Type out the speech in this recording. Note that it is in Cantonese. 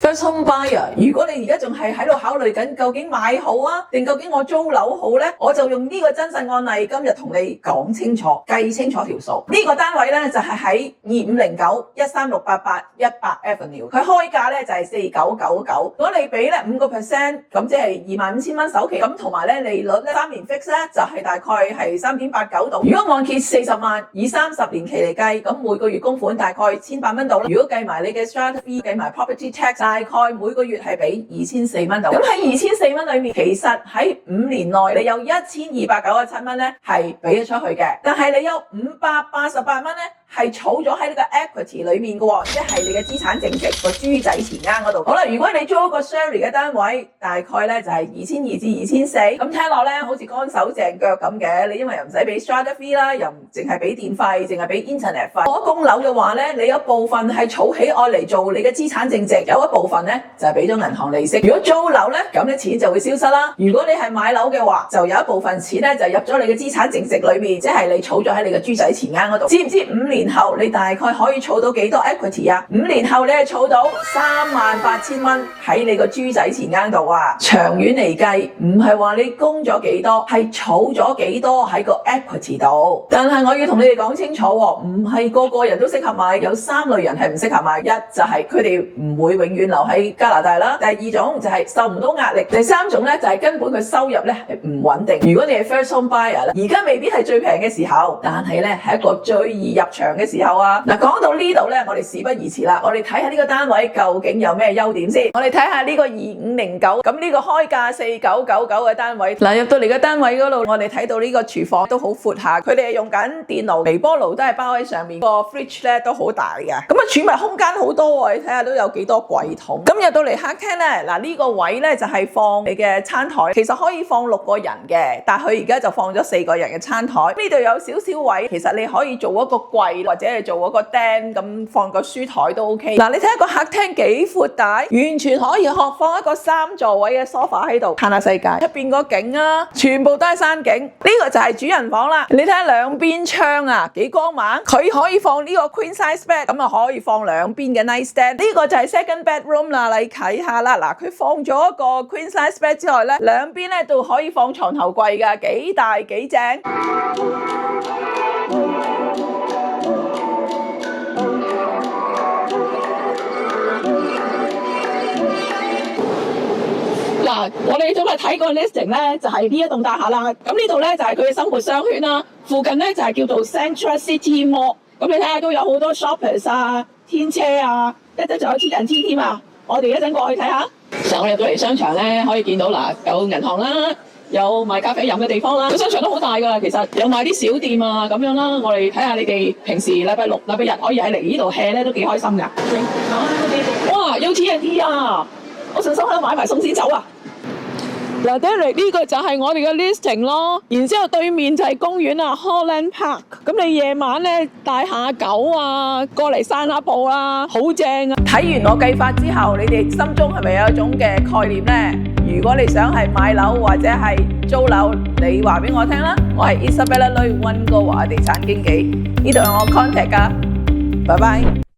First home buyer， 如果你而家仲係喺度考慮緊究竟買好啊，定究竟我租樓好呢？我就用呢個真實案例今日同你講清楚，計清楚條數。呢個單位呢，就係喺2509-13688 100 Avenue， 佢開價呢，就係4999。如果你俾呢5%，咁即係25,000蚊首期，咁同埋呢利率呢3年 fix 呢，就係大概係3.89度。如果按揭40萬，以30年期嚟計，咁每個月供款大概1,800蚊度。如果計埋你嘅 strata fee， 計埋 property tax， 大概每個月係俾2,400蚊度。咁喺2,400蚊裏面，其實喺5年內你有1,297蚊咧係俾咗出去嘅，但係你有588蚊咧係儲咗喺呢個 equity 裏面嘅，即係你嘅資產淨值個豬仔錢罌嗰度。好啦，如果你租一個 share 嘅單位，大概咧就係2,200至2,400，咁聽落咧好似乾手淨腳咁嘅。你因為又唔使俾 strata fee 啦，又唔淨係俾電費，淨係俾 internet 費。如果供樓嘅話咧，你有部分係儲起愛嚟做你嘅資產淨值，有一部分咧就係俾咗銀行利息。如果租樓咧，咁啲錢就會消失啦。如果你係買樓嘅話，就有一部分錢咧就入咗你嘅資產淨值裏面，即係你儲咗喺你嘅豬仔錢罌嗰度。知唔知5年後你大概可以儲到幾多 equity 啊？5年後你係儲到38,000蚊喺你個豬仔錢罌度啊！長遠嚟計，唔係話你供咗幾多，係儲咗幾多喺個 equity 度。但係我要同你哋講清楚喎，唔係個個人都適合買，有3類人係唔適合買。一就係佢哋唔會永遠留喺加拿大啦。第二種就係受唔到壓力。第三種咧就係根本佢收入咧係唔穩定。如果你係 first home buyer， 而家未必係最平嘅時候，但係咧係一個最易入場嘅時候啊！嗱，講到呢度咧，我哋事不宜遲啦，我哋睇下呢個單位究竟有咩優點先。我哋睇下呢個2509，咁呢個開價4999嘅單位。嗱，入到嚟嘅單位嗰度，我哋睇到呢個廚房都好闊下，佢哋係用緊電爐、微波爐都係包喺上面，個 fridge 咧都好大嘅。咁啊，儲物空間好多喎，你睇下都有幾多櫃桶。咁入到嚟客廳咧，嗱呢個位咧就係放你嘅餐台，其實可以放6個人嘅，但係佢而家就放咗4個人嘅餐台。呢度有少少位，其實你可以做一個櫃或者係做一個釘咁放個書台都 OK。嗱，你睇下個客廳幾闊大，完全可以放一個3座位嘅 sofa 喺度，嘆下世界。出邊個景啊，全部都係山景。呢個就係主人房啦。你睇下兩邊窗啊，幾光猛。佢可以放呢個 queen size bed， 咁啊可以放兩邊嘅 nightstand。呢個就係 second bedroom 啦，你睇下啦。嗱，佢放咗一個 queen size bed 之外咧，兩邊咧都可以放床頭櫃噶，幾大幾正。嗱，我哋今日睇個 listing 咧，就係呢一棟大廈啦。咁呢度咧就係佢嘅生活商圈啦。附近咧就係叫做 Central City Mall。咁你睇下都有好多 shoppers 啊、天車啊，一陣仲有TNT添啊。我哋一陣過去睇下。成我入到嚟商場咧，可以見到嗱，有銀行啦，有賣咖啡飲嘅地方啦。個商場都好大㗎，其實有賣啲小店啊咁樣啦。我哋睇下你哋平時禮拜六、禮拜日可以喺嚟呢度 hea 咧，都幾開心㗎。哇，有 TNT 啊！我順心喺度買埋餸先走啊！嗱 ，Derek 呢個就係我哋嘅 listing 咯，然之後對面就係公園啊 ，Holland Park。咁你夜晚咧帶下狗啊，過嚟散下步啊，好正啊！睇完我計法之後，你哋心中係咪有一種嘅概念呢？如果你想係買樓或者係租樓，你話俾我聽啦。我係 Isabella Lui 溫哥華地產經紀，呢度係我 contact 㗎，拜拜。